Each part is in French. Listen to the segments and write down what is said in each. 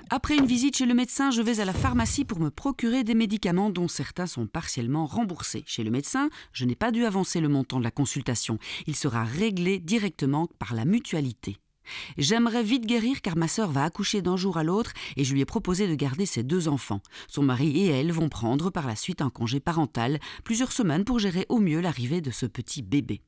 Après une visite chez le médecin, je vais à la pharmacie pour me procurer des médicaments dont certains sont partiellement remboursés. Chez le médecin, je n'ai pas dû avancer le montant de la consultation. Il sera réglé directement par la mutualité. J'aimerais vite guérir car ma sœur va accoucher d'un jour à l'autre et je lui ai proposé de garder ses 2 enfants. Son mari et elle vont prendre par la suite un congé parental, plusieurs semaines pour gérer au mieux l'arrivée de ce petit bébé.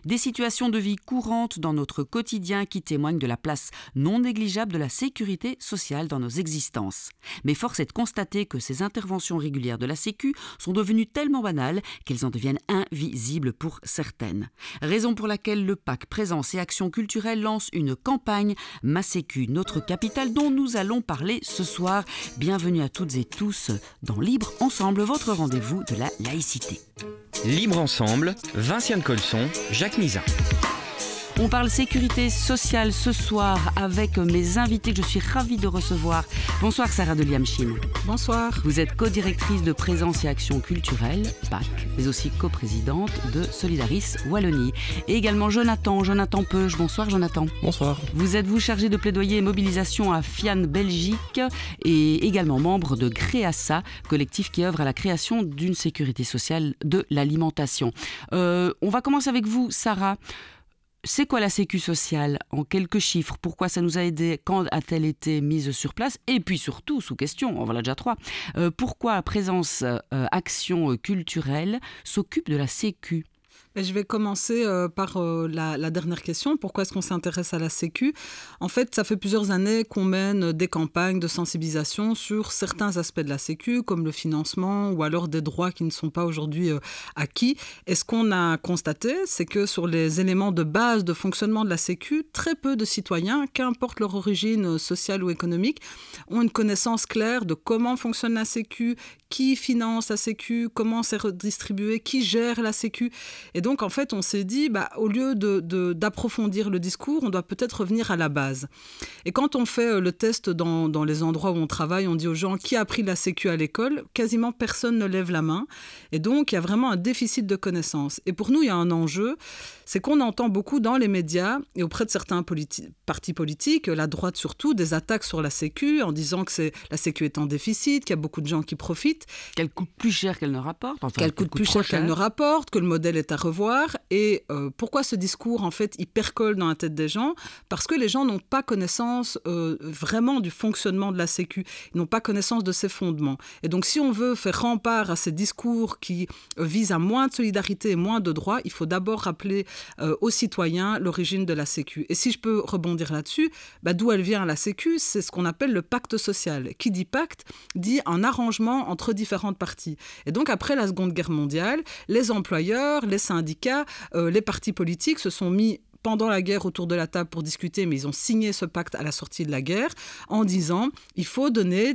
Des situations de vie courantes dans notre quotidien qui témoignent de la place non négligeable de la sécurité sociale dans nos existences. Mais force est de constater que ces interventions régulières de la Sécu sont devenues tellement banales qu'elles en deviennent invisibles pour certaines. Raison pour laquelle le PAC Présence et Action Culturelle lance une campagne « Ma Sécu, notre capitale » dont nous allons parler ce soir. Bienvenue à toutes et tous dans Libre Ensemble, votre rendez-vous de la laïcité. Libre Ensemble, Vinciane Colson, Jacques Nizan. On parle sécurité sociale ce soir avec mes invités que je suis ravie de recevoir. Bonsoir Sarah de Liamchine. Bonsoir. Vous êtes co-directrice de Présence et Action Culturelle, PAC, mais aussi coprésidente de Solidaris Wallonie. Et également Jonathan Peuge. Bonsoir Jonathan. Bonsoir. Vous êtes chargé de plaidoyer et mobilisation à FIAN Belgique et également membre de Créassa, collectif qui œuvre à la création d'une sécurité sociale de l'alimentation. On va commencer avec vous Sarah. C'est quoi la Sécu sociale en quelques chiffres? Pourquoi ça nous a aidé? Quand a-t-elle été mise sur place? Et puis surtout, sous question, on voilà déjà 3, pourquoi Présence Action Culturelle s'occupe de la Sécu? Je vais commencer par la dernière question. Pourquoi est-ce qu'on s'intéresse à la Sécu? En fait, ça fait plusieurs années qu'on mène des campagnes de sensibilisation sur certains aspects de la Sécu, comme le financement ou alors des droits qui ne sont pas aujourd'hui acquis. Et ce qu'on a constaté, c'est que sur les éléments de base de fonctionnement de la Sécu, très peu de citoyens, qu'importe leur origine sociale ou économique, ont une connaissance claire de comment fonctionne la Sécu, qui finance la Sécu, comment c'est redistribué, qui gère la Sécu. Et donc, en fait, on s'est dit, au lieu d'approfondir le discours, on doit peut-être revenir à la base. Et quand on fait le test dans les endroits où on travaille, on dit aux gens qui a appris la Sécu à l'école, quasiment personne ne lève la main. Et donc, il y a vraiment un déficit de connaissances. Et pour nous, il y a un enjeu, c'est qu'on entend beaucoup dans les médias et auprès de certains partis politiques, la droite surtout, des attaques sur la Sécu en disant que la Sécu est en déficit, qu'il y a beaucoup de gens qui profitent. Qu'elle coûte plus cher qu'elle ne rapporte. Enfin, qu'elle coûte plus cher qu'elle ne rapporte, que le modèle est à revoir. Et pourquoi ce discours, en fait, il percole dans la tête des gens? Parce que les gens n'ont pas connaissance vraiment du fonctionnement de la Sécu. Ils n'ont pas connaissance de ses fondements. Et donc, si on veut faire rempart à ces discours qui visent à moins de solidarité et moins de droits, il faut d'abord rappeler aux citoyens l'origine de la Sécu. Et si je peux rebondir là-dessus, d'où elle vient la Sécu, c'est ce qu'on appelle le pacte social. Qui dit pacte, dit un arrangement entre différentes parties. Et donc, après la Seconde Guerre mondiale, les employeurs, les syndicats, les partis politiques se sont mis pendant la guerre autour de la table pour discuter, mais ils ont signé ce pacte à la sortie de la guerre en disant il faut donner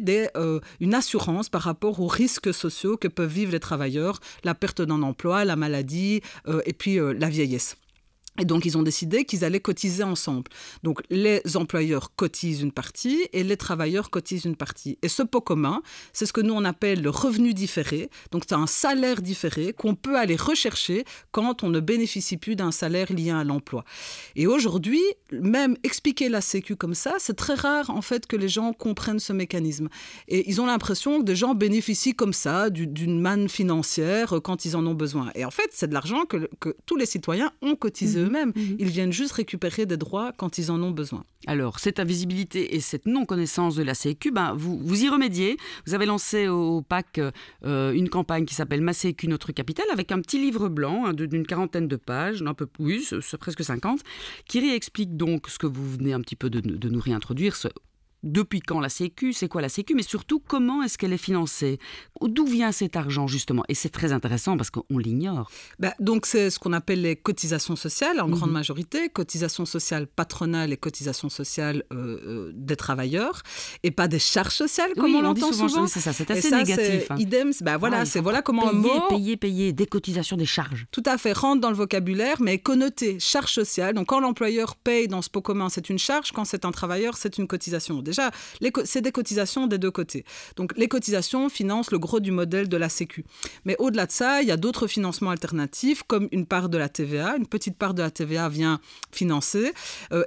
une assurance par rapport aux risques sociaux que peuvent vivre les travailleurs, la perte d'un emploi, la maladie et puis la vieillesse. Et donc, ils ont décidé qu'ils allaient cotiser ensemble. Donc, les employeurs cotisent une partie et les travailleurs cotisent une partie. Et ce pot commun, c'est ce que nous, on appelle le revenu différé. Donc, c'est un salaire différé qu'on peut aller rechercher quand on ne bénéficie plus d'un salaire lié à l'emploi. Et aujourd'hui, même expliquer la Sécu comme ça, c'est très rare, en fait, que les gens comprennent ce mécanisme. Et ils ont l'impression que des gens bénéficient comme ça d'une manne financière quand ils en ont besoin. Et en fait, c'est de l'argent que tous les citoyens ont cotisé eux-mêmes. Ils viennent juste récupérer des droits quand ils en ont besoin. Alors, cette invisibilité et cette non-connaissance de la Sécu, vous y remédiez. Vous avez lancé au PAC une campagne qui s'appelle « Ma Sécu, notre capitale » avec un petit livre blanc d'une 40aine de pages, un peu plus, presque 50, qui réexplique donc ce que vous venez un petit peu de nous réintroduire, depuis quand la Sécu, c'est quoi la Sécu, mais surtout comment est-ce qu'elle est financée? D'où vient cet argent justement? Et c'est très intéressant parce qu'on l'ignore. Donc c'est ce qu'on appelle les cotisations sociales en grande majorité, cotisations sociales patronales et cotisations sociales des travailleurs et pas des charges sociales comme on l'entend souvent. C'est ça, c'est assez négatif. C'est idem, voilà comment un mot... Payer, des cotisations, des charges. Tout à fait, rentre dans le vocabulaire, mais connoté charge sociale. Donc quand l'employeur paye dans ce pot commun, c'est une charge, quand c'est un travailleur, c'est une cotisation. déjà, c'est des cotisations des deux côtés. Donc les cotisations financent le gros du modèle de la Sécu. Mais au-delà de ça, il y a d'autres financements alternatifs, comme une part de la TVA. Une petite part de la TVA vient financer.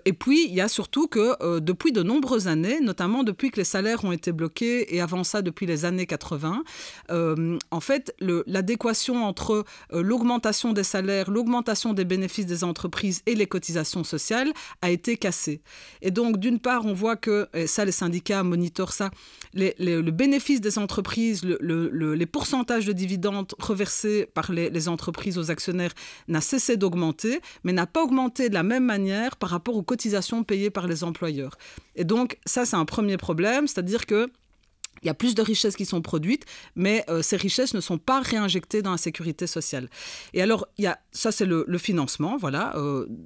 Et puis, il y a surtout que depuis de nombreuses années, notamment depuis que les salaires ont été bloqués, et avant ça, depuis les années 80, en fait, l'adéquation entre l'augmentation des salaires, l'augmentation des bénéfices des entreprises et les cotisations sociales a été cassée. Et donc, d'une part, on voit que, et ça, les syndicats monitorent ça, le bénéfice des entreprises, les pourcentages de dividendes reversés par les entreprises aux actionnaires n'a cessé d'augmenter, mais n'a pas augmenté de la même manière par rapport aux cotisations payées par les employeurs. Et donc, ça, c'est un premier problème, c'est-à-dire que il y a plus de richesses qui sont produites, mais ces richesses ne sont pas réinjectées dans la sécurité sociale. Et alors, ça c'est le financement, voilà,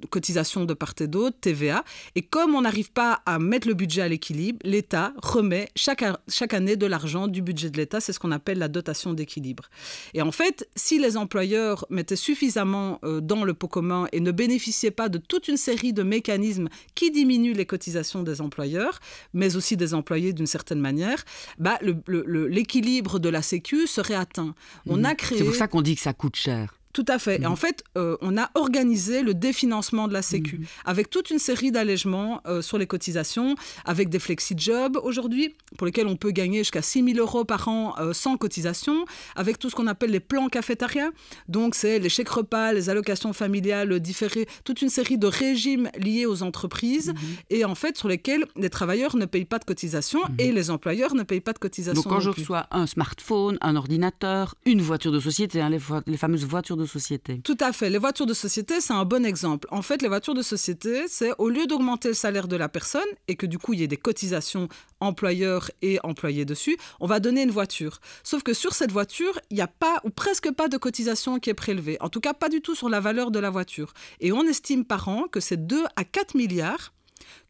cotisation de part et d'autre, TVA. Et comme on n'arrive pas à mettre le budget à l'équilibre, l'État remet chaque année de l'argent du budget de l'État. C'est ce qu'on appelle la dotation d'équilibre. Et en fait, si les employeurs mettaient suffisamment dans le pot commun et ne bénéficiaient pas de toute une série de mécanismes qui diminuent les cotisations des employeurs, mais aussi des employés d'une certaine manière, l'équilibre de la Sécu serait atteint. On a créé... C'est pour ça qu'on dit que ça coûte cher. Tout à fait. Et en fait, on a organisé le définancement de la Sécu avec toute une série d'allègements sur les cotisations, avec des flexi-jobs aujourd'hui, pour lesquels on peut gagner jusqu'à 6 000 € par an sans cotisation, avec tout ce qu'on appelle les plans cafétéria. Donc, c'est les chèques repas, les allocations familiales différées, toute une série de régimes liés aux entreprises et en fait, sur lesquels les travailleurs ne payent pas de cotisation et les employeurs ne payent pas de cotisation. Donc, quand je reçois un smartphone, un ordinateur, une voiture de société, les fameuses voitures de société. Tout à fait. Les voitures de société, c'est un bon exemple. En fait, les voitures de société, c'est au lieu d'augmenter le salaire de la personne et que du coup, il y ait des cotisations employeurs et employés dessus, on va donner une voiture. Sauf que sur cette voiture, il n'y a pas ou presque pas de cotisation qui est prélevée. En tout cas, pas du tout sur la valeur de la voiture. Et on estime par an que c'est 2 à 4 milliards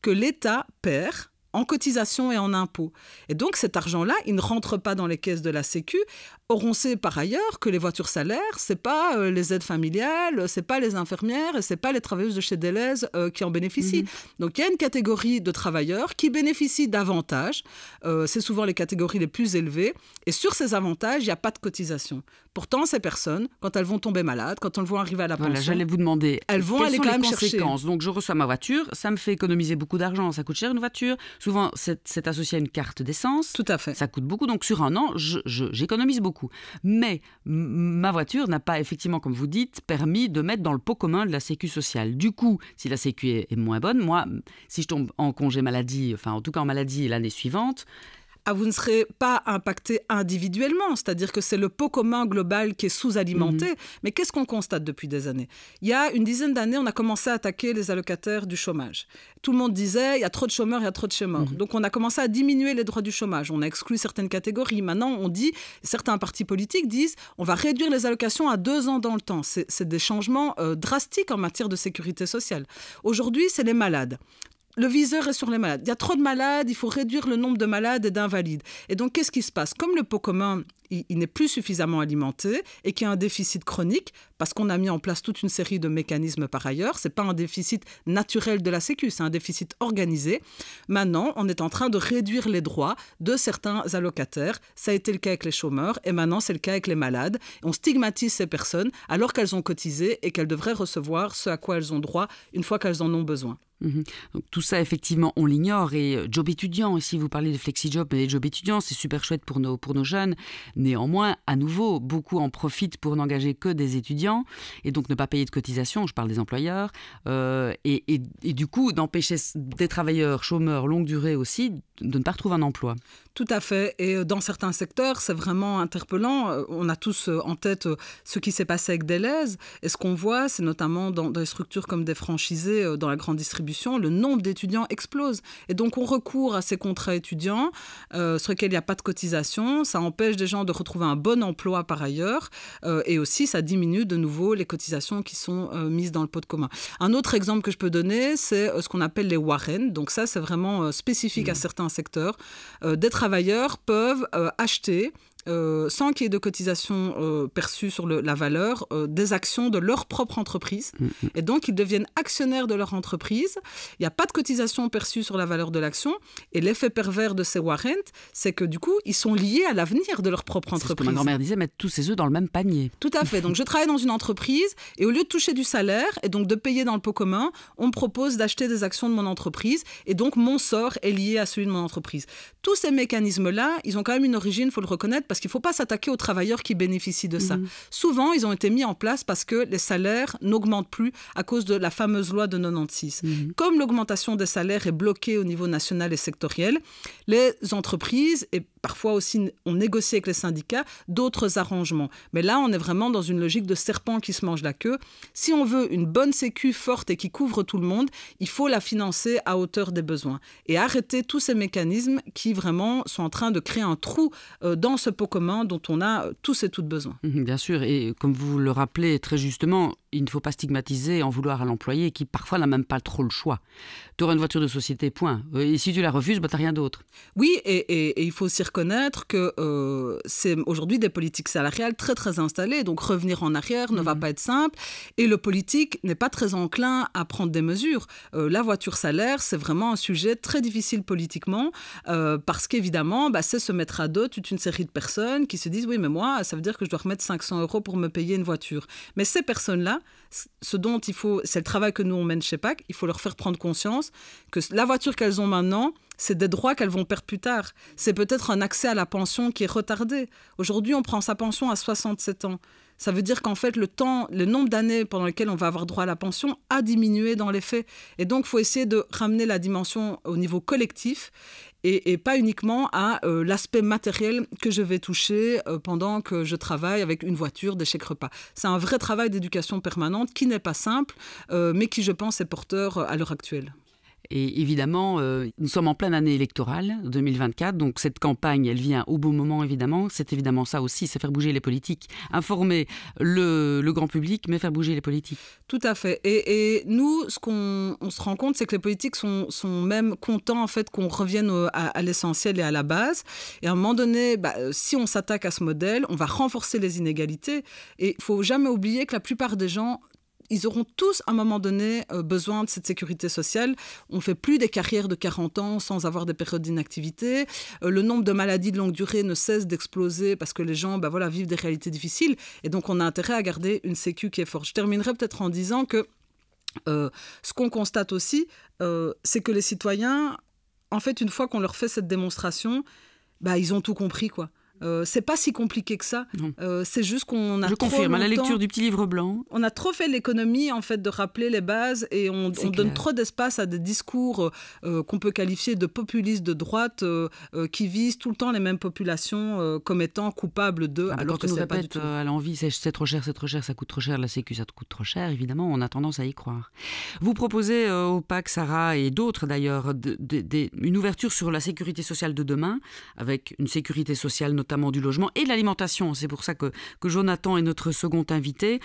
que l'État perd en cotisation et en impôts. Et donc, cet argent-là, il ne rentre pas dans les caisses de la Sécu. Or, on sait par ailleurs que les voitures salaires, ce n'est pas les aides familiales, ce n'est pas les infirmières et ce n'est pas les travailleuses de chez Deleuze qui en bénéficient. Donc, il y a une catégorie de travailleurs qui bénéficient d'avantages. C'est souvent les catégories les plus élevées. Et sur ces avantages, il n'y a pas de cotisation. Pourtant, ces personnes, quand elles vont tomber malades, quand elles vont arriver à la pension... Voilà, j'allais vous demander, elles vont aller quand même chercher. Donc, je reçois ma voiture, ça me fait économiser beaucoup d'argent. Ça coûte cher une voiture. Souvent, c'est associé à une carte d'essence. Tout à fait. Ça coûte beaucoup. Donc, sur un an, j'économise beaucoup. Mais ma voiture n'a pas, effectivement, comme vous dites, permis de mettre dans le pot commun de la Sécu sociale. Du coup, si la Sécu est moins bonne, moi, si je tombe en congé maladie, enfin en tout cas en maladie l'année suivante... vous ne serez pas impacté individuellement, c'est-à-dire que c'est le pot commun global qui est sous-alimenté. Mais qu'est-ce qu'on constate depuis des années ? Il y a une dizaine d'années, on a commencé à attaquer les allocataires du chômage. Tout le monde disait, il y a trop de chômeurs, il y a trop de chômeurs. Donc on a commencé à diminuer les droits du chômage. On a exclu certaines catégories. Maintenant, on dit, certains partis politiques disent, on va réduire les allocations à 2 ans dans le temps. C'est des changements drastiques en matière de sécurité sociale. Aujourd'hui, c'est les malades. Le viseur est sur les malades. Il y a trop de malades, il faut réduire le nombre de malades et d'invalides. Et donc, qu'est-ce qui se passe ? Comme le pot commun, il n'est plus suffisamment alimenté et qu'il y a un déficit chronique, parce qu'on a mis en place toute une série de mécanismes par ailleurs, ce n'est pas un déficit naturel de la Sécu, c'est un déficit organisé. Maintenant, on est en train de réduire les droits de certains allocataires. Ça a été le cas avec les chômeurs et maintenant, c'est le cas avec les malades. On stigmatise ces personnes alors qu'elles ont cotisé et qu'elles devraient recevoir ce à quoi elles ont droit une fois qu'elles en ont besoin. Donc, tout ça, effectivement, on l'ignore. Et job étudiant, ici, vous parlez de flexi-job, mais les jobs étudiants, c'est super chouette pour nos jeunes. Néanmoins, à nouveau, beaucoup en profitent pour n'engager que des étudiants et donc ne pas payer de cotisation. Je parle des employeurs. Et du coup, d'empêcher des travailleurs chômeurs longue durée aussi de ne pas retrouver un emploi. Tout à fait. Et dans certains secteurs, c'est vraiment interpellant. On a tous en tête ce qui s'est passé avec Deleuze. Et ce qu'on voit, c'est notamment dans des structures comme des franchisés, dans la grande distribution, le nombre d'étudiants explose. Et donc, on recourt à ces contrats étudiants sur lesquels il n'y a pas de cotisation. Ça empêche des gens de retrouver un bon emploi par ailleurs. Et aussi, ça diminue de nouveau les cotisations qui sont mises dans le pot de commun. Un autre exemple que je peux donner, c'est ce qu'on appelle les warren. Donc ça, c'est vraiment spécifique à certains secteurs. Des travailleurs peuvent acheter sans qu'il y ait de cotisation perçue sur la valeur des actions de leur propre entreprise. Et donc, ils deviennent actionnaires de leur entreprise. Il n'y a pas de cotisation perçue sur la valeur de l'action. Et l'effet pervers de ces warrants, c'est que du coup, ils sont liés à l'avenir de leur propre entreprise. C'est ce que ma grand-mère disait, mettre tous ses œufs dans le même panier. Tout à fait. Donc, je travaille dans une entreprise et au lieu de toucher du salaire et donc de payer dans le pot commun, on me propose d'acheter des actions de mon entreprise et donc mon sort est lié à celui de mon entreprise. Tous ces mécanismes-là, ils ont quand même une origine, il faut le reconnaître, parce qu'il ne faut pas s'attaquer aux travailleurs qui bénéficient de ça. Souvent, ils ont été mis en place parce que les salaires n'augmentent plus à cause de la fameuse loi de 96. Comme l'augmentation des salaires est bloquée au niveau national et sectoriel, les entreprises, et parfois aussi on négocie avec les syndicats, d'autres arrangements. Mais là, on est vraiment dans une logique de serpent qui se mange la queue. Si on veut une bonne sécu forte et qui couvre tout le monde, il faut la financer à hauteur des besoins. Et arrêter tous ces mécanismes qui vraiment sont en train de créer un trou dans ce pot commun dont on a tous et toutes besoin. Bien sûr, et comme vous le rappelez très justement, il ne faut pas stigmatiser, en vouloir à l'employé qui parfois n'a même pas trop le choix. Tu auras une voiture de société, point. Et si tu la refuses, tu n'as rien d'autre. Oui, et il faut aussi reconnaître que c'est aujourd'hui des politiques salariales très très installées, donc revenir en arrière ne va pas être simple, et le politique n'est pas très enclin à prendre des mesures. La voiture salaire, c'est vraiment un sujet très difficile politiquement, parce qu'évidemment, c'est se mettre à dos toute une série de personnes qui se disent « oui, mais moi, ça veut dire que je dois remettre 500 € pour me payer une voiture ». Mais ces personnes-là, ce dont il faut, c'est le travail que nous on mène chez PAC, il faut leur faire prendre conscience que la voiture qu'elles ont maintenant, c'est des droits qu'elles vont perdre plus tard. C'est peut-être un accès à la pension qui est retardé. Aujourd'hui, on prend sa pension à 67 ans. Ça veut dire qu'en fait, le nombre d'années pendant lesquelles on va avoir droit à la pension a diminué dans les faits. Et donc, il faut essayer de ramener la dimension au niveau collectif et pas uniquement à l'aspect matériel que je vais toucher pendant que je travaille avec une voiture, des chèques repas. C'est un vrai travail d'éducation permanente qui n'est pas simple, mais qui, je pense, est porteur à l'heure actuelle. Et évidemment, nous sommes en pleine année électorale, 2024, donc cette campagne, elle vient au bon moment, évidemment. C'est évidemment ça aussi, c'est faire bouger les politiques, informer le grand public, mais faire bouger les politiques. Tout à fait. Et nous, ce qu'on se rend compte, c'est que les politiques sont même contents en fait, qu'on revienne à l'essentiel et à la base. Et à un moment donné, si on s'attaque à ce modèle, on va renforcer les inégalités. Et il ne faut jamais oublier que la plupart des gens, ils auront tous, à un moment donné, besoin de cette sécurité sociale. On ne fait plus des carrières de 40 ans sans avoir des périodes d'inactivité. Le nombre de maladies de longue durée ne cesse d'exploser parce que les gens vivent des réalités difficiles. Et donc, on a intérêt à garder une sécu qui est forte. Je terminerai peut-être en disant que ce qu'on constate aussi, c'est que les citoyens, en fait, une fois qu'on leur fait cette démonstration, ils ont tout compris, quoi. C'est pas si compliqué que ça. C'est juste qu'on a Je trop confirme, longtemps, à la lecture du petit livre blanc. On a trop fait l'économie en fait de rappeler les bases et on donne trop d'espace à des discours qu'on peut qualifier de populistes de droite qui visent tout le temps les mêmes populations comme étant coupables d'eux, alors que c'est pas du tout. À l'envie, c'est trop cher, ça coûte trop cher, la sécu, ça te coûte trop cher. Évidemment, on a tendance à y croire. Vous proposez au PAC, Sarah, et d'autres d'ailleurs, une ouverture sur la sécurité sociale de demain, avec une sécurité sociale notamment du logement et de l'alimentation. C'est pour ça que Jonathan est notre second invité.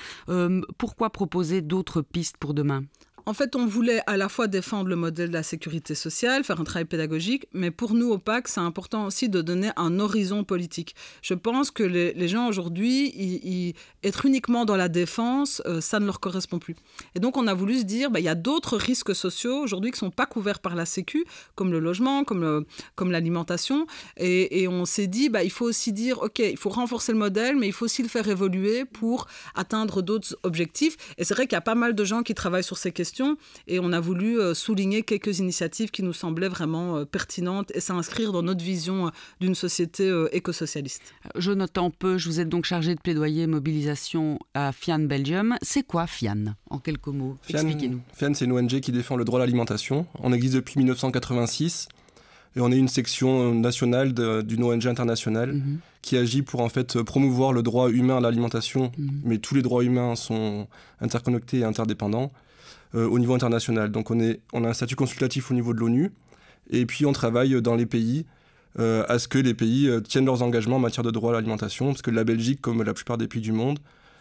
Pourquoi proposer d'autres pistes pour demain ? En fait, on voulait à la fois défendre le modèle de la sécurité sociale, faire un travail pédagogique, mais pour nous, au PAC, c'est important aussi de donner un horizon politique. Je pense que les gens aujourd'hui, être uniquement dans la défense, ça ne leur correspond plus. Et donc, on a voulu se dire, il y a d'autres risques sociaux aujourd'hui qui ne sont pas couverts par la Sécu, comme le logement, comme l'alimentation. Et on s'est dit, il faut aussi dire, OK, il faut renforcer le modèle, mais il faut aussi le faire évoluer pour atteindre d'autres objectifs. Et c'est vrai qu'il y a pas mal de gens qui travaillent sur ces questions. Et on a voulu souligner quelques initiatives qui nous semblaient vraiment pertinentes et s'inscrire dans notre vision d'une société éco-socialiste. Jonathan Peuch, vous êtes donc chargé de plaidoyer mobilisation à FIAN Belgium. C'est quoi FIAN, en quelques mots? Expliquez-nous. FIAN, c'est une ONG qui défend le droit à l'alimentation. On existe depuis 1986 et on est une section nationale d'une ONG internationale qui agit pour en fait promouvoir le droit humain à l'alimentation, mais tous les droits humains sont interconnectés et interdépendants. Au niveau international. Donc on a un statut consultatif au niveau de l'ONU et puis on travaille dans les pays à ce que les pays tiennent leurs engagements en matière de droit à l'alimentation, parce que la Belgique, comme la plupart des pays du monde,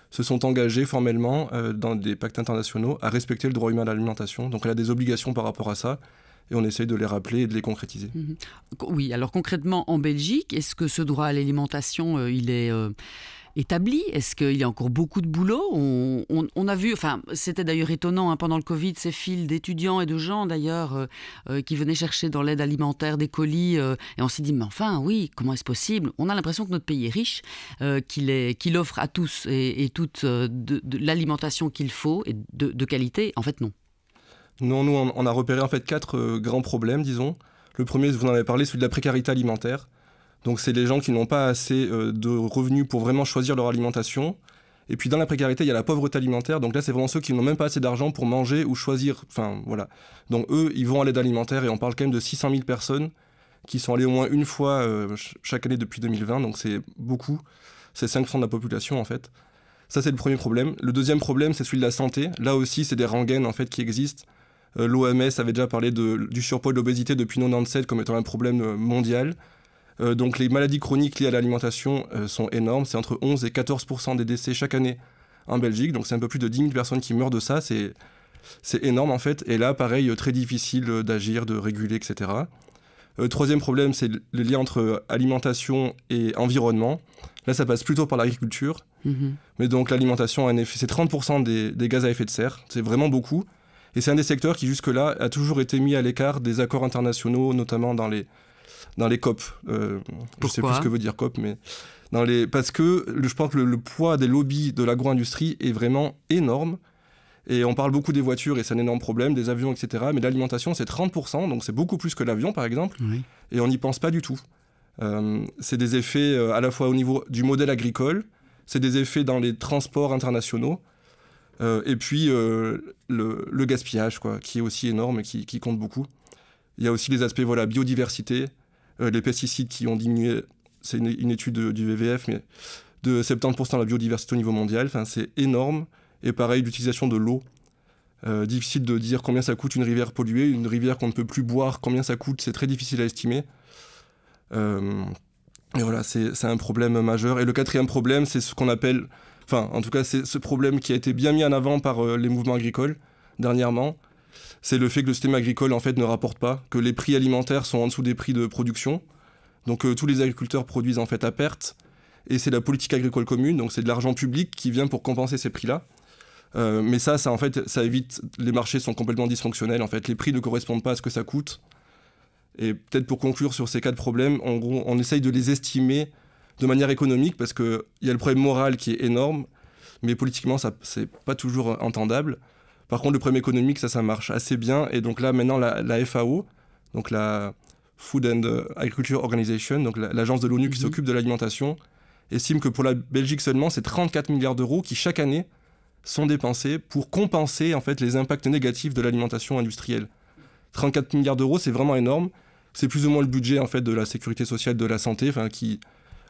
se sont engagés formellement dans des pactes internationaux à respecter le droit humain à l'alimentation. Donc elle a des obligations par rapport à ça et on essaye de les rappeler et de les concrétiser. Oui, alors concrètement, en Belgique, est-ce que ce droit à l'alimentation, il est établi? Est-ce qu'il y a encore beaucoup de boulot? On a vu, enfin, c'était d'ailleurs étonnant pendant le Covid, ces files d'étudiants et de gens d'ailleurs qui venaient chercher dans l'aide alimentaire des colis et on s'est dit, mais enfin, oui, comment est-ce possible? On a l'impression que notre pays est riche, qu'il offre à tous et toutes de l'alimentation qu'il faut et de qualité. En fait, non. Non, nous, on a repéré en fait 4 grands problèmes, disons. Le premier, vous en avez parlé, celui de la précarité alimentaire. Donc c'est les gens qui n'ont pas assez de revenus pour vraiment choisir leur alimentation. Et puis dans la précarité, il y a la pauvreté alimentaire. Donc là, c'est vraiment ceux qui n'ont même pas assez d'argent pour manger ou choisir. Enfin, voilà. Donc eux, ils vont à l'aide alimentaire et on parle quand même de 600 000 personnes qui sont allées au moins une fois chaque année depuis 2020. Donc c'est beaucoup. C'est 5% de la population en fait. Ça, c'est le premier problème. Le deuxième problème, c'est celui de la santé. Là aussi, c'est des rengaines en fait qui existent. L'OMS avait déjà parlé du surpoids et de l'obésité depuis 1997 comme étant un problème mondial. Donc les maladies chroniques liées à l'alimentation sont énormes. C'est entre 11 et 14% des décès chaque année en Belgique. Donc c'est un peu plus de 10 000 personnes qui meurent de ça. C'est énorme en fait. Et là, pareil, très difficile d'agir, de réguler, etc. Troisième problème, c'est le lien entre alimentation et environnement. Là, ça passe plutôt par l'agriculture. Mais donc l'alimentation a un effet, c'est 30% des gaz à effet de serre. C'est vraiment beaucoup. Et c'est un des secteurs qui jusque-là a toujours été mis à l'écart des accords internationaux, notamment dans les COP. Je ne sais plus ce que veut dire COP, mais parce que je pense que le poids des lobbies de l'agro-industrie est vraiment énorme. Et on parle beaucoup des voitures et c'est un énorme problème, des avions, etc. Mais l'alimentation, c'est 30%, donc c'est beaucoup plus que l'avion, par exemple. Oui. Et on n'y pense pas du tout. C'est des effets à la fois au niveau du modèle agricole, c'est des effets dans les transports internationaux, et puis le gaspillage, quoi, qui est aussi énorme et qui compte beaucoup. Il y a aussi les aspects biodiversité, les pesticides qui ont diminué, c'est une étude du WWF, mais de 70% de la biodiversité au niveau mondial, c'est énorme. Et pareil, l'utilisation de l'eau. Difficile de dire combien ça coûte une rivière polluée, une rivière qu'on ne peut plus boire, combien ça coûte, c'est très difficile à estimer. Et voilà, c'est un problème majeur. Et le quatrième problème, c'est ce qu'on appelle... Enfin, en tout cas, c'est ce problème qui a été bien mis en avant par les mouvements agricoles dernièrement. C'est le fait que le système agricole, en fait, ne rapporte pas, que les prix alimentaires sont en dessous des prix de production. Donc, tous les agriculteurs produisent, en fait, à perte. Et c'est la politique agricole commune, donc c'est de l'argent public qui vient pour compenser ces prix-là. Mais ça en fait, ça évite... Les marchés sont complètement dysfonctionnels, en fait. Les prix ne correspondent pas à ce que ça coûte. Et peut-être pour conclure sur ces 4 problèmes, en gros, on essaye de les estimer de manière économique parce qu'il y a le problème moral qui est énorme, mais politiquement, c'est pas toujours entendable. Par contre, le problème économique, ça marche assez bien. Et donc là, maintenant, la FAO, donc la Food and Agriculture Organization, donc l'agence de l'ONU qui s'occupe de l'alimentation, estime que pour la Belgique seulement, c'est 34 milliards d'euros qui, chaque année, sont dépensés pour compenser en fait, les impacts négatifs de l'alimentation industrielle. 34 milliards d'euros, c'est vraiment énorme. C'est plus ou moins le budget en fait, de la sécurité sociale, de la santé, qui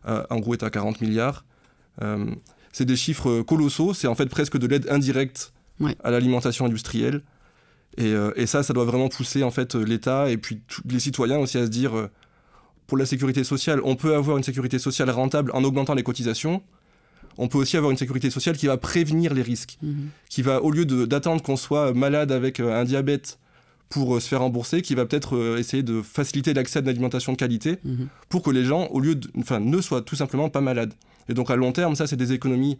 en gros est à 40 milliards. C'est des chiffres colossaux, c'est en fait presque de l'aide indirecte à l'alimentation industrielle. Et ça doit vraiment pousser en fait, l'État et puis les citoyens aussi à se dire, pour la sécurité sociale, on peut avoir une sécurité sociale rentable en augmentant les cotisations. On peut aussi avoir une sécurité sociale qui va prévenir les risques, qui va, au lieu d'attendre qu'on soit malade avec un diabète pour se faire rembourser, qui va peut-être essayer de faciliter l'accès à une alimentation de qualité pour que les gens, ne soient tout simplement pas malades. Et donc à long terme, ça c'est des économies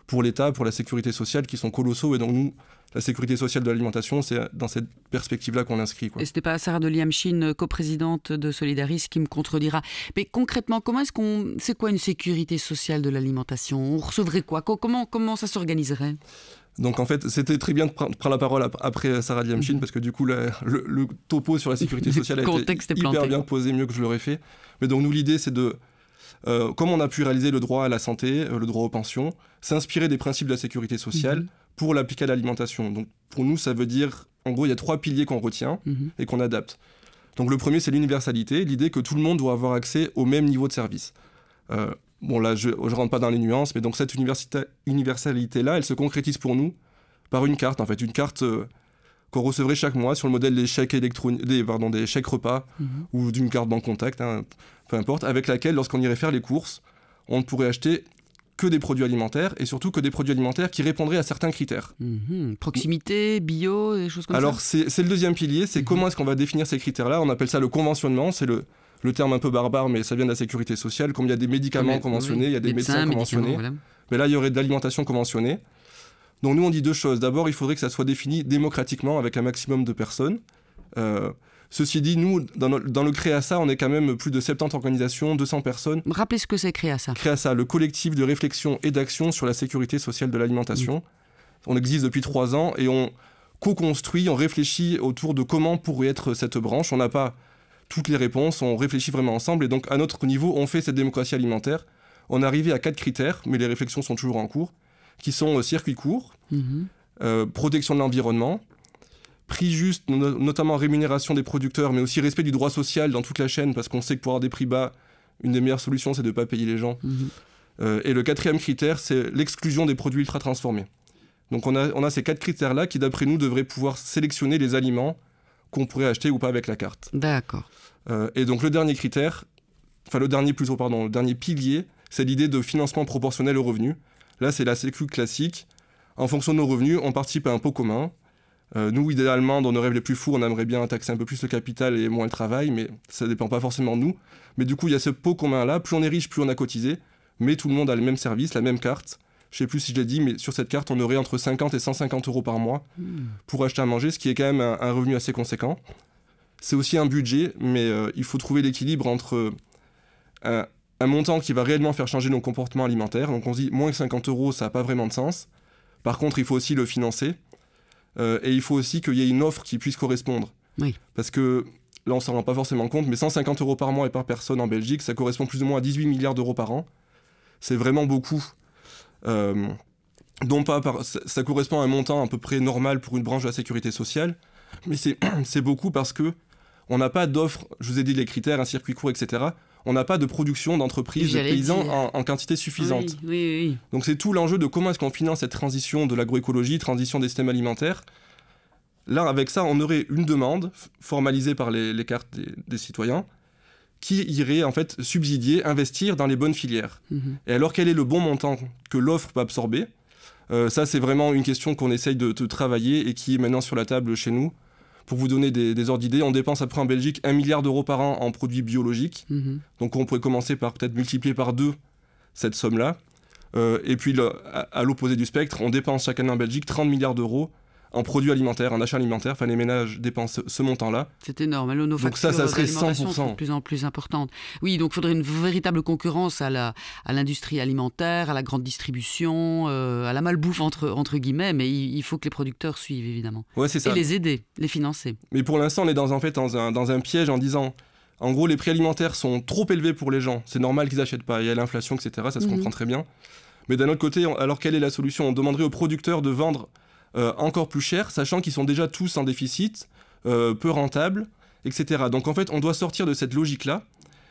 pour l'État, pour la sécurité sociale qui sont colossaux. Et donc nous, la sécurité sociale de l'alimentation, c'est dans cette perspective-là qu'on l'inscrit. Et ce n'est pas Sarah de Liamshin, coprésidente de Solidaris, qui me contredira. Mais concrètement, c'est quoi une sécurité sociale de l'alimentation? On recevrait quoi? Comment ça s'organiserait? Donc en fait, c'était très bien de prendre la parole après Sarah Liamshin, parce que du coup, le topo sur la sécurité sociale a été hyper bien posé, mieux que je l'aurais fait. Mais donc nous, l'idée, c'est de... comme on a pu réaliser le droit à la santé, le droit aux pensions, s'inspirer des principes de la sécurité sociale pour l'appliquer à l'alimentation. Donc pour nous, ça veut dire, en gros, il y a 3 piliers qu'on retient et qu'on adapte. Donc le premier, c'est l'universalité, l'idée que tout le monde doit avoir accès au même niveau de service. Bon là, je rentre pas dans les nuances, mais donc cette universalité-là, elle se concrétise pour nous par une carte, en fait, une carte qu'on recevrait chaque mois sur le modèle des chèques des chèques repas ou d'une carte banque contact, peu importe, avec laquelle, lorsqu'on irait faire les courses, on ne pourrait acheter que des produits alimentaires et surtout que des produits alimentaires qui répondraient à certains critères. Proximité, bio, des choses comme ça. Alors c'est le deuxième pilier, c'est comment est-ce qu'on va définir ces critères-là. On appelle ça le conventionnement, c'est le terme un peu barbare, mais ça vient de la sécurité sociale. Comme il y a des médicaments conventionnés, il y a des médecins conventionnés. Voilà. Mais là, il y aurait de l'alimentation conventionnée. Donc nous, on dit deux choses. D'abord, il faudrait que ça soit défini démocratiquement avec un maximum de personnes. Ceci dit, nous, dans le CREASA, on est quand même plus de 70 organisations, 200 personnes. Rappelez ce que c'est CREASA. CREASA, le collectif de réflexion et d'action sur la sécurité sociale de l'alimentation. On existe depuis 3 ans et on co-construit, on réfléchit autour de comment pourrait être cette branche. On n'a pas toutes les réponses, on réfléchit vraiment ensemble. Et donc, à notre niveau, on fait cette démocratie alimentaire. On est arrivé à 4 critères, mais les réflexions sont toujours en cours, qui sont circuit court, protection de l'environnement, prix juste, notamment rémunération des producteurs, mais aussi respect du droit social dans toute la chaîne, parce qu'on sait que pour avoir des prix bas, une des meilleures solutions, c'est de ne pas payer les gens. Et le 4e critère, c'est l'exclusion des produits ultra transformés. Donc on a ces 4 critères-là qui, d'après nous, devraient pouvoir sélectionner les aliments qu'on pourrait acheter ou pas avec la carte. D'accord. Et donc le dernier critère, le dernier pilier, c'est l'idée de financement proportionnel aux revenus. Là, c'est la sécu classique. En fonction de nos revenus, on participe à un pot commun. Nous, idéalement, dans nos rêves les plus fous, on aimerait bien taxer un peu plus le capital et moins le travail, mais ça ne dépend pas forcément de nous. Mais du coup, il y a ce pot commun-là. Plus on est riche, plus on a cotisé. Mais tout le monde a le même service, la même carte. Je ne sais plus si je l'ai dit, mais sur cette carte, on aurait entre 50 et 150 euros par mois pour acheter à manger, ce qui est quand même un revenu assez conséquent. C'est aussi un budget, mais il faut trouver l'équilibre entre un montant qui va réellement faire changer nos comportements alimentaires. Donc on se dit, moins que 50 euros, ça n'a pas vraiment de sens. Par contre, il faut aussi le financer. Et il faut aussi qu'il y ait une offre qui puisse correspondre. Oui. Parce que là, on ne s'en rend pas forcément compte, mais 150 euros par mois et par personne en Belgique, ça correspond plus ou moins à 18 milliards d'euros par an. C'est vraiment beaucoup. Ça correspond à un montant à peu près normal pour une branche de la sécurité sociale, mais c'est beaucoup parce qu'on n'a pas d'offre, je vous ai dit les critères, un circuit court, etc. On n'a pas de production d'entreprises, de paysans en quantité suffisante. Oui. Donc c'est tout l'enjeu de comment est-ce qu'on finance cette transition de l'agroécologie, transition des systèmes alimentaires. Là, avec ça, on aurait une demande formalisée par les cartes des citoyens qui irait en fait subsidier, investir dans les bonnes filières. Et alors, quel est le bon montant que l'offre peut absorber ? Ça, c'est vraiment une question qu'on essaye de travailler et qui est maintenant sur la table chez nous. Pour vous donner des ordres d'idées, on dépense après en Belgique 1 milliard d'euros par an en produits biologiques. Donc on pourrait commencer par peut-être multiplier par 2 cette somme-là. Et puis à l'opposé du spectre, on dépense chaque année en Belgique 30 milliards d'euros en produits alimentaires, en achats alimentaires. Enfin, les ménages dépensent ce montant-là. C'est énorme. Nos factures d'alimentation sont de plus en plus importantes. Oui, donc il faudrait une véritable concurrence à l'industrie alimentaire, à la grande distribution, à la malbouffe entre guillemets, mais il faut que les producteurs suivent, évidemment. Ouais, c'est ça. Et les aider, les financer. Mais pour l'instant, on est dans un piège en disant, en gros, les prix alimentaires sont trop élevés pour les gens. C'est normal qu'ils n'achètent pas. Il y a l'inflation, etc. Ça se comprend très bien. Mais d'un autre côté, alors quelle est la solution ? On demanderait aux producteurs de vendre encore plus cher, sachant qu'ils sont déjà tous en déficit, peu rentables, etc. Donc en fait, on doit sortir de cette logique-là,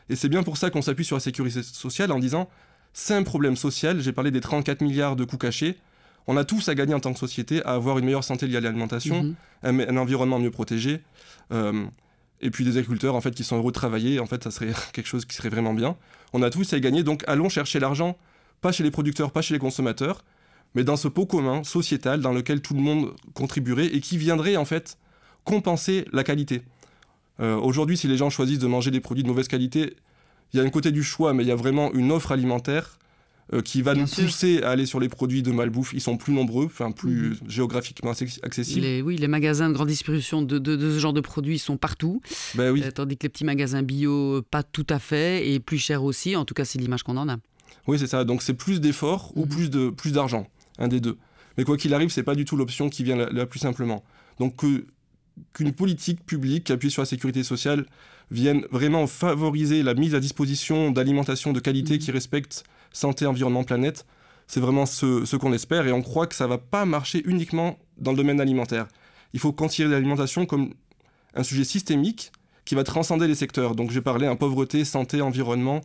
et c'est bien pour ça qu'on s'appuie sur la sécurité sociale en disant, c'est un problème social, j'ai parlé des 34 milliards de coûts cachés, on a tous à gagner en tant que société, à avoir une meilleure santé liée à l'alimentation, un environnement mieux protégé, et puis des agriculteurs en fait, qui sont heureux de travailler, en fait ça serait quelque chose qui serait vraiment bien. On a tous à y gagner, donc allons chercher l'argent, pas chez les producteurs, pas chez les consommateurs, mais dans ce pot commun sociétal dans lequel tout le monde contribuerait et qui viendrait en fait compenser la qualité. Aujourd'hui, si les gens choisissent de manger des produits de mauvaise qualité, il y a un côté du choix, mais il y a vraiment une offre alimentaire qui va nous pousser à aller sur les produits de malbouffe. Ils sont plus nombreux, plus géographiquement accessibles. Les magasins de grande distribution de ce genre de produits sont partout, tandis que les petits magasins bio, pas tout à fait, et plus chers aussi, en tout cas c'est l'image qu'on en a. Oui, c'est ça, donc c'est plus d'efforts ou plus d'argent. Un des deux. Mais quoi qu'il arrive, c'est pas du tout l'option qui vient la plus simplement. Donc qu'une politique publique qui appuie sur la sécurité sociale vienne vraiment favoriser la mise à disposition d'alimentation de qualité qui respecte santé, environnement, planète, c'est vraiment ce qu'on espère et on croit que ça va pas marcher uniquement dans le domaine alimentaire. Il faut considérer l'alimentation comme un sujet systémique qui va transcender les secteurs. Donc j'ai parlé pauvreté, santé, environnement,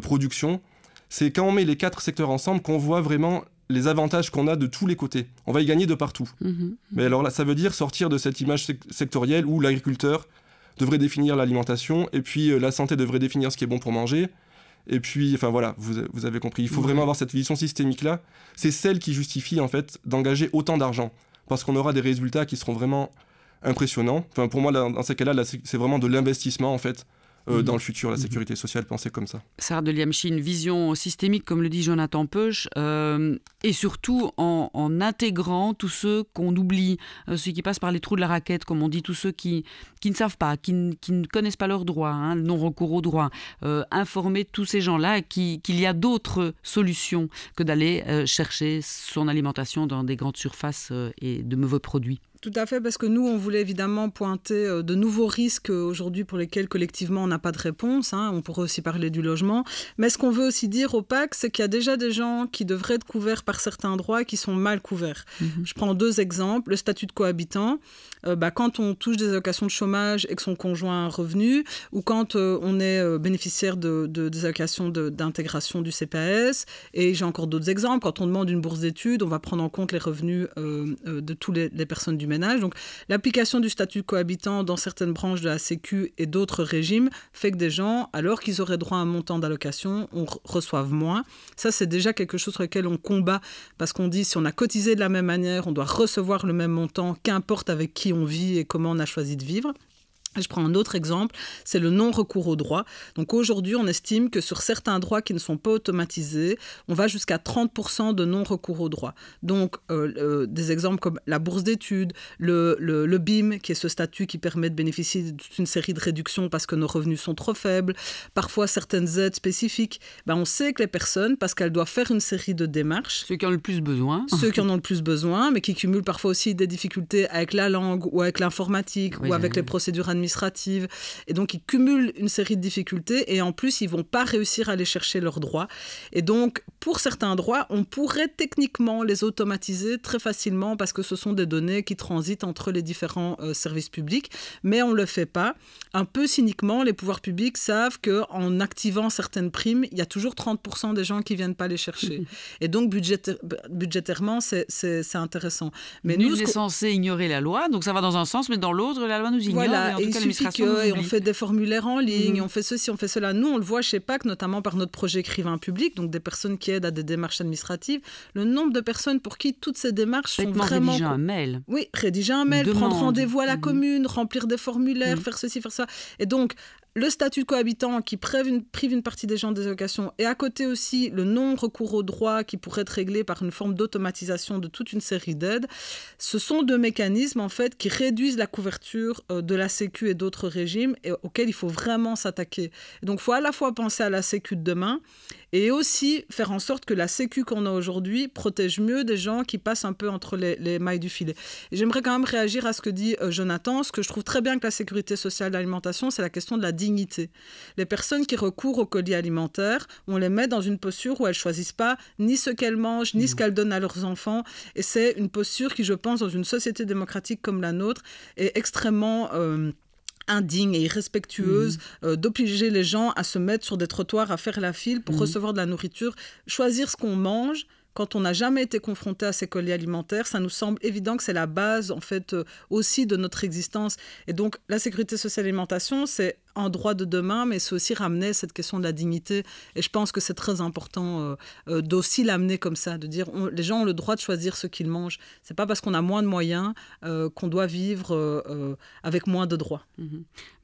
production. C'est quand on met les 4 secteurs ensemble qu'on voit vraiment les avantages qu'on a de tous les côtés. On va y gagner de partout. Mais alors là, ça veut dire sortir de cette image sectorielle où l'agriculteur devrait définir l'alimentation et puis la santé devrait définir ce qui est bon pour manger Et puis, enfin voilà, vous avez compris. Il faut vraiment avoir cette vision systémique-là. C'est celle qui justifie, en fait, d'engager autant d'argent. Parce qu'on aura des résultats qui seront vraiment impressionnants. Enfin, pour moi, dans ces cas-là, c'est vraiment de l'investissement, en fait, dans le futur, la sécurité sociale, pensée comme ça. Sarah de Liamchi, une vision systémique, comme le dit Jonathan Peuch, et surtout en intégrant tous ceux qu'on oublie, ceux qui passent par les trous de la raquette, comme on dit, tous ceux qui ne savent pas, qui ne connaissent pas leurs droits, hein, le non-recours aux droits, informer tous ces gens-là qu'il y a d'autres solutions que d'aller chercher son alimentation dans des grandes surfaces et de mauvais produits. Tout à fait, parce que nous, on voulait évidemment pointer de nouveaux risques aujourd'hui pour lesquels collectivement on n'a pas de réponse. Hein. On pourrait aussi parler du logement. Mais ce qu'on veut aussi dire au PAC, c'est qu'il y a déjà des gens qui devraient être couverts par certains droits et qui sont mal couverts. Je prends 2 exemples. Le statut de cohabitant. Quand on touche des allocations de chômage et que son conjoint a un revenu, ou quand on est bénéficiaire des allocations d'intégration du CPAS. Et j'ai encore d'autres exemples. Quand on demande une bourse d'études, on va prendre en compte les revenus de toutes les personnes du ménage. Donc, l'application du statut de cohabitant dans certaines branches de la Sécu et d'autres régimes fait que des gens, alors qu'ils auraient droit à un montant d'allocation, reçoivent moins. Ça, c'est déjà quelque chose sur lequel on combat, parce qu'on dit si on a cotisé de la même manière, on doit recevoir le même montant, qu'importe avec qui on vit et comment on a choisi de vivre. Je prends un autre exemple, c'est le non-recours aux droits. Donc aujourd'hui, on estime que sur certains droits qui ne sont pas automatisés, on va jusqu'à 30% de non-recours aux droits. Donc des exemples comme la bourse d'études, le BIM, qui est ce statut qui permet de bénéficier de toute une série de réductions parce que nos revenus sont trop faibles, parfois certaines aides spécifiques. On sait que les personnes, parce qu'elles doivent faire une série de démarches... Ceux qui en ont le plus besoin. Ceux qui en ont le plus besoin, mais qui cumulent parfois aussi des difficultés avec la langue ou avec l'informatique ou avec les procédures administratives. Et donc, ils cumulent une série de difficultés et en plus, ils ne vont pas réussir à aller chercher leurs droits. Et donc, pour certains droits, on pourrait techniquement les automatiser très facilement parce que ce sont des données qui transitent entre les différents services publics, mais on ne le fait pas. Un peu cyniquement, les pouvoirs publics savent qu'en activant certaines primes, il y a toujours 30% des gens qui ne viennent pas les chercher. Et donc, budgétairement, c'est intéressant. Mais nul n'est censé ignorer la loi, donc ça va dans un sens, mais dans l'autre, la loi nous ignore. Voilà, il suffit qu'on fait des formulaires en ligne, on fait ceci, on fait cela. Nous, on le voit chez PAC, notamment par notre projet écrivain public, donc des personnes qui aident à des démarches administratives. Le nombre de personnes pour qui toutes ces démarches sont vraiment... Rédiger un mail. Oui, rédiger un mail, prendre rendez-vous à la commune, remplir des formulaires, faire ceci, faire ça. Et donc, le statut de cohabitant qui prive une partie des gens des allocations et à côté aussi le non-recours aux droits qui pourrait être réglé par une forme d'automatisation de toute une série d'aides, ce sont 2 mécanismes en fait qui réduisent la couverture de la Sécu et d'autres régimes et auxquels il faut vraiment s'attaquer. Et donc il faut à la fois penser à la Sécu de demain et aussi faire en sorte que la Sécu qu'on a aujourd'hui protège mieux des gens qui passent un peu entre les mailles du filet. Et j'aimerais quand même réagir à ce que dit Jonathan. Ce que je trouve très bien que la sécurité sociale d'alimentation, c'est la question de la dignité. Les personnes qui recourent au colis alimentaire, on les met dans une posture où elles ne choisissent pas ni ce qu'elles mangent, ni ce qu'elles donnent à leurs enfants. Et c'est une posture qui, je pense, dans une société démocratique comme la nôtre, est extrêmement... indigne et irrespectueuse d'obliger les gens à se mettre sur des trottoirs, à faire la file pour recevoir de la nourriture. Choisir ce qu'on mange, quand on n'a jamais été confronté à ces colis alimentaires, ça nous semble évident que c'est la base en fait aussi de notre existence. Et donc la sécurité sociale et l'alimentation, c'est un droit de demain, mais c'est aussi ramener cette question de la dignité. Et je pense que c'est très important d'aussi l'amener comme ça, de dire les gens ont le droit de choisir ce qu'ils mangent. C'est pas parce qu'on a moins de moyens qu'on doit vivre avec moins de droits.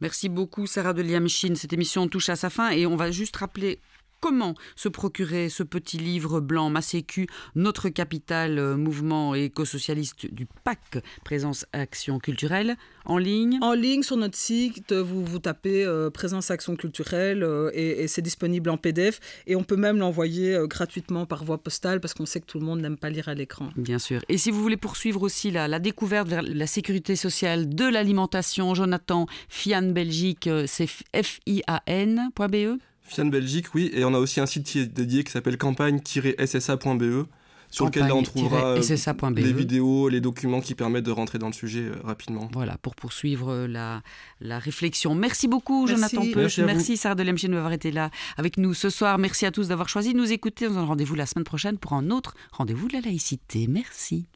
Merci beaucoup Sarah de Liamchi. Cette émission touche à sa fin et on va juste rappeler comment se procurer ce petit livre blanc Ma Sécu, notre capital, mouvement éco-socialiste du PAC, Présence Action Culturelle, en ligne. En ligne sur notre site, vous tapez Présence Action Culturelle et c'est disponible en PDF et on peut même l'envoyer gratuitement par voie postale parce qu'on sait que tout le monde n'aime pas lire à l'écran. Bien sûr. Et si vous voulez poursuivre aussi la découverte vers la sécurité sociale de l'alimentation, Jonathan, FIAN Belgique, c'est fian.be. FIAN Belgique, oui, et on a aussi un site dédié qui s'appelle campagne-ssa.be sur lequel là on trouvera les vidéos, les documents qui permettent de rentrer dans le sujet rapidement. Voilà, pour poursuivre la réflexion. Merci beaucoup Jonathan Peuch, merci Sarah de Liamchi d'avoir été là avec nous ce soir. Merci à tous d'avoir choisi de nous écouter. On se donne rendez-vous la semaine prochaine pour un autre rendez-vous de la laïcité. Merci.